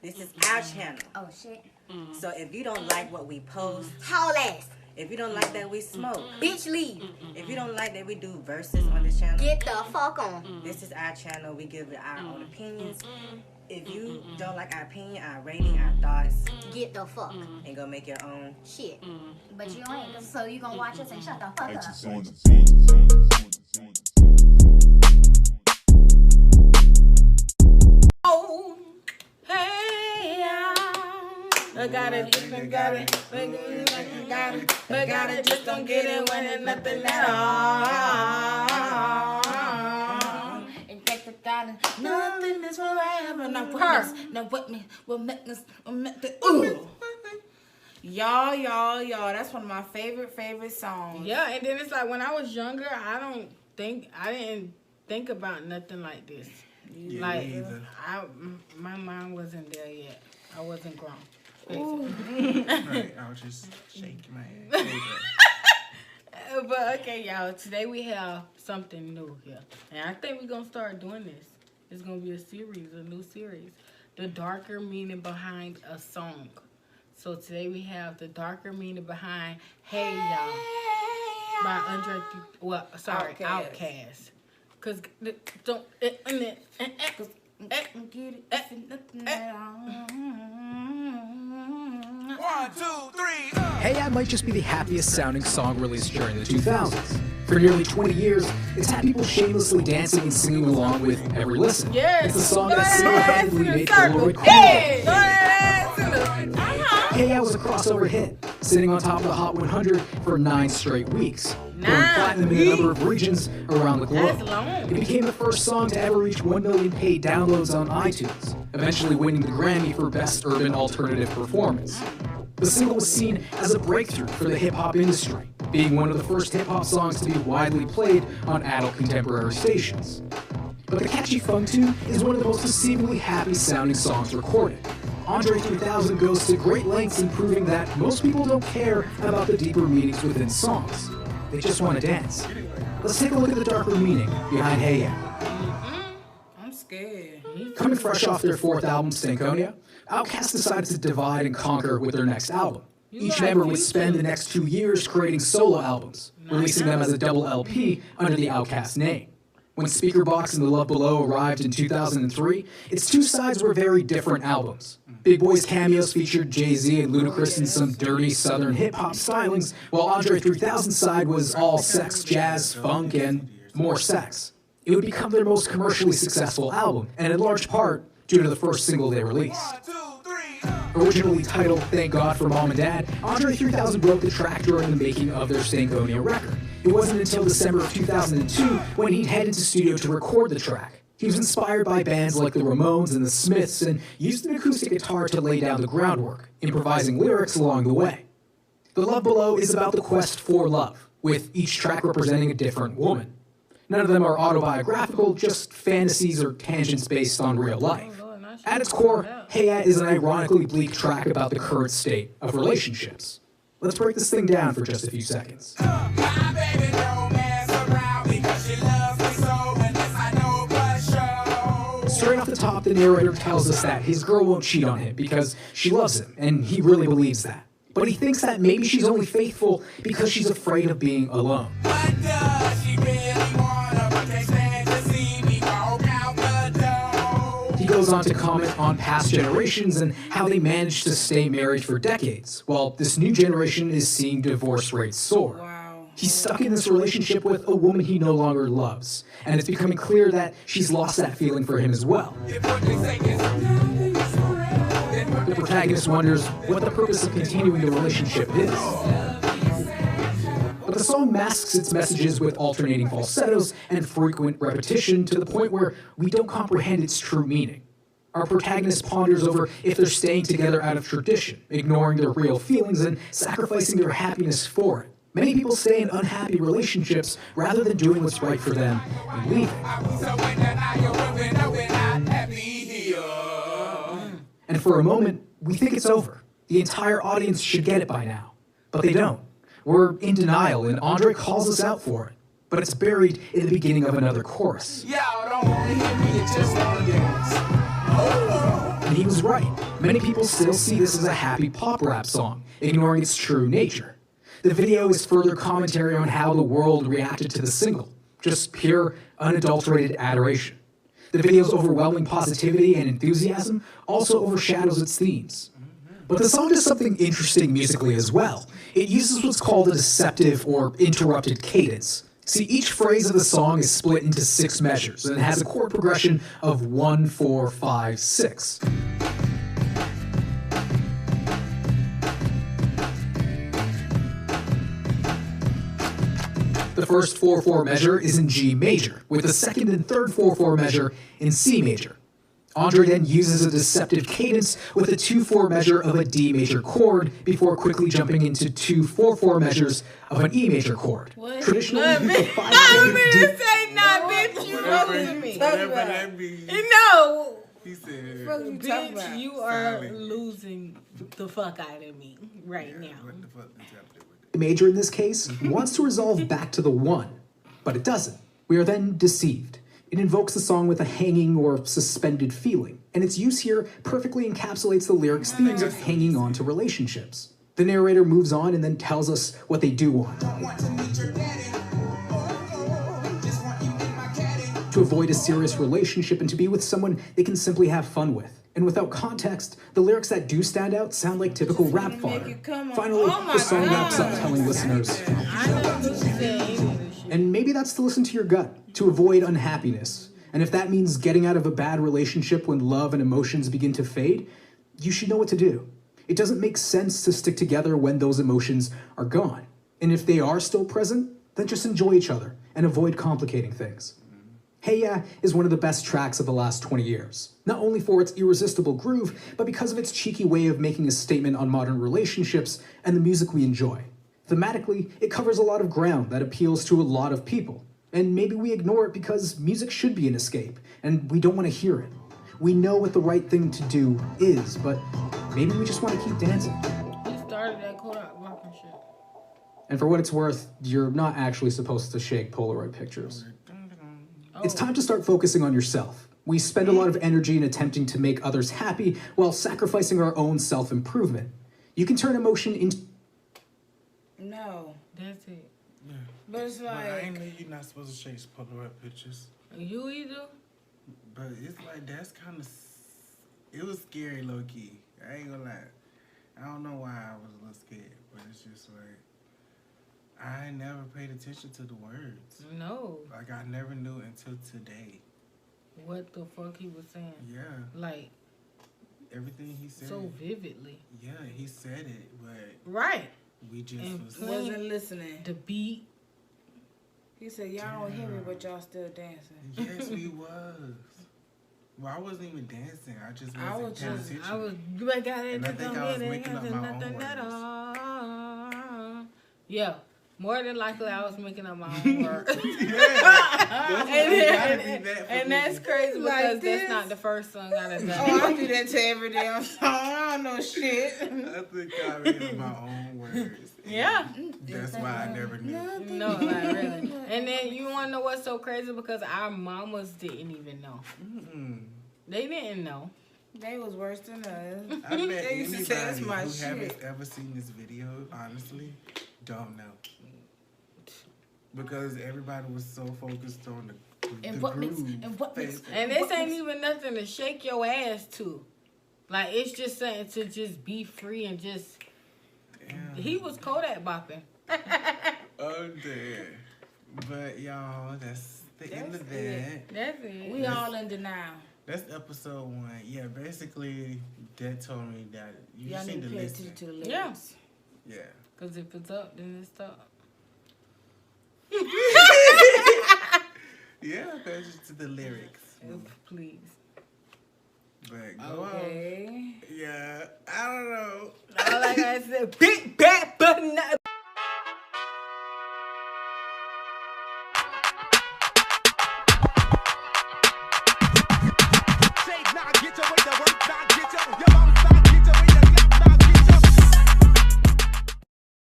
This is our channel. Oh shit. So if you don't like what we post, Haul ass. if you don't like that we smoke, Bitch, leave. if you don't like that we do verses on this channel, Get the fuck on. this is our channel. We give it our own opinions. If you don't like our opinion, our rating, our thoughts, Get the fuck. and go make your own. Shit. But you ain't. So you gonna watch us and shut the fuck up. Oh, hey, I got it, got it, but got it, just don't get it when it's nothing at all. And get the got it, nothing is forever. Now with me, we'll make this, ooh. Y'all, that's one of my favorite songs. Yeah, and then it's like when I was younger, I didn't think about nothing like this. Yeah, like me either. my mind wasn't there yet. I wasn't grown. Right, I was just shaking my head. But okay, y'all. Today we have something new here, and I think we're gonna start doing this. It's gonna be a new series, the darker meaning behind a song. So today we have the darker meaning behind "Hey Y'all" by Andre. Outkast. Cause don't get it. One, two, three. Hey Ya might just be the happiest sounding song released during the 2000s. For nearly 20 years, it's had people shamelessly dancing and singing along with every listen. Yes. It's a song that single-handedly made Polaroid cool. Hey Ya was a crossover hit, sitting on top of the Hot 100 for 9 straight weeks, going platinum in a number of regions around the globe. That's long. It became the first song to ever reach 1 million paid downloads on iTunes, eventually winning the Grammy for Best Urban Alternative Performance. The single was seen as a breakthrough for the hip-hop industry, being one of the first hip-hop songs to be widely played on adult contemporary stations. But the catchy funk tune is one of the most deceivingly happy-sounding songs recorded. Andre 3000 goes to great lengths in proving that most people don't care about the deeper meanings within songs. They just want to dance. Let's take a look at the darker meaning behind Hey Ya. I'm scared. Coming fresh off their 4th album, Stankonia, Outkast decided to divide and conquer with their next album. Each member would spend the next 2 years creating solo albums, releasing them as a double LP under the Outkast name. When Speakerboxxx and The Love Below arrived in 2003, its two sides were very different albums. Big Boi's cameos featured Jay-Z and Ludacris in some dirty southern hip-hop stylings, while Andre 3000's side was all sex, jazz, funk, and more sex. It would become their most commercially successful album, and in large part due to the first single they released. One, two, three. Originally titled Thank God for Mom and Dad, Andre 3000 broke the track during the making of their Stankonia record. It wasn't until December of 2002 when he'd head into studio to record the track. He was inspired by bands like the Ramones and the Smiths and used an acoustic guitar to lay down the groundwork, improvising lyrics along the way. The Love Below is about the quest for love, with each track representing a different woman. None of them are autobiographical, just fantasies or tangents based on real life. At its core, Hey Ya is an ironically bleak track about the current state of relationships. Let's break this thing down for just a few seconds. My baby don't mess around because she loves me so, and this I know for sure. Straight off the top, the narrator tells us that his girl won't cheat on him because she loves him, and he really believes that. But he thinks that maybe she's only faithful because she's afraid of being alone. What does she really want? But can't stand to see me walk out the door. He goes on to comment on past generations and how they managed to stay married for decades, while this new generation is seeing divorce rates soar. Wow. He's stuck in this relationship with a woman he no longer loves, and it's becoming clear that she's lost that feeling for him as well. If what they say is nothing is forever, then what The protagonist wonders what the purpose of continuing the relationship is. But the song masks its messages with alternating falsettos and frequent repetition to the point where we don't comprehend its true meaning. Our protagonist ponders over if they're staying together out of tradition, ignoring their real feelings and sacrificing their happiness for it. Many people stay in unhappy relationships rather than doing what's right for them and leaving. so when I know we're not happy here. And for a moment, we think it's over. The entire audience should get it by now. But they don't. We're in denial, and Andre calls us out for it. But it's buried in the beginning of another chorus. Y'all don't want to hear me, you just want to dance. Oh. And he he was right. Many people still see this as a happy pop rap song, ignoring its true nature. The video is further commentary on how the world reacted to the single, just pure, unadulterated adoration. The video's overwhelming positivity and enthusiasm also overshadows its themes. But the song does something interesting musically as well. It uses what's called a deceptive or interrupted cadence. See, each phrase of the song is split into 6 measures, and it has a chord progression of 1, 4, 5, 6. The first 4/4 measure is in G major, with the second and third 4/4 measure in C major. Andre then uses a deceptive cadence with a 2/4 measure of a D major chord before quickly jumping into 2 4/4 measures of an E major chord. What? Traditionally, Nah, the bitch. 5/8 D- Say nah, bitch. You roasting me. Whatever that means. No. He said, What you talking about? Bitch, you are Silent. losing the fuck out of me right now. what the fuck is happening with it? major in this case wants to resolve back to the 1, but it doesn't. We are then deceived. It invokes the song with a hanging or suspended feeling, and its use here perfectly encapsulates the lyrics' themes of hanging on to relationships. The narrator moves on and then tells us what they do want. Want to meet your daddy. Just want you in my caddy. To avoid a serious relationship and to be with someone they can simply have fun with. And without context, the lyrics that do stand out sound like typical rap fodder. it come on. Finally, Oh my the song wraps up God. telling listeners, I know you said any of this shit. and maybe that's to listen to your gut, to avoid unhappiness. And if that means getting out of a bad relationship when love and emotions begin to fade, you should know what to do. It doesn't make sense to stick together when those emotions are gone. And if they are still present, then just enjoy each other and avoid complicating things. Hey Ya is one of the best tracks of the last 20 years. Not only for its irresistible groove, but because of its cheeky way of making a statement on modern relationships and the music we enjoy. Thematically, it covers a lot of ground that appeals to a lot of people. And maybe we ignore it because music should be an escape, and we don't want to hear it. We know what the right thing to do is, but maybe we just want to keep dancing. You started that Kodak walking shit. And for what it's worth, you're not actually supposed to shake Polaroid pictures. It's time to start focusing on yourself. We spend a lot of energy in attempting to make others happy while sacrificing our own self-improvement. You can turn emotion into... No. That's it. But it's But I ain't like, know you're not supposed to shake Polaroid pictures. You either? But it's like, that's kind of, it was scary low key. I ain't gonna lie. I don't know why I was a little scared, but it's just like, I never paid attention to the words. No. Like, I never knew until today. What the fuck he was saying? Yeah, Like, everything he said. so vividly. Yeah, he said it, but Right. we just And was. wasn't listening. The beat. He said, y'all don't hear me, but y'all still dancing. Yes, we was. Well, I wasn't even dancing. I just I wasn't was paying just- attention. I was. You got it. And I think I was making up my own nothing at words. all. Yeah. More than likely, I was making up my own words. That's what it gotta be that for And me. that's crazy Like because this? that's not the first song I done done. Oh, I do that to every damn song. I don't know shit. I think I made up my own words. Yeah. That's why I never knew. No, like really. And then you want to know what's so crazy? Because our mamas didn't even know. Mm-mm. They didn't know. They was worse than us. I bet They used to say that's anybody my who shit. haven't ever seen this video, honestly, don't know. Because everybody was so focused on the And what makes- groove. and what makes- phase. And this ain't even nothing to shake your ass to. Like, it's just something to just be free and just... Damn. He was Kodak bopping. Oh, dear. But, y'all, that's the end of That's it. that. That's it. We all in denial. That's episode 1. Yeah, basically, that told me that you Y'all just need need to to pay listen. attention to the lyrics. Yeah. Yeah. Because if it's up, then it's up. Yeah, pay attention to the lyrics. Please. But go on. Okay. Yeah, I don't know. All I gotta say, big bad button.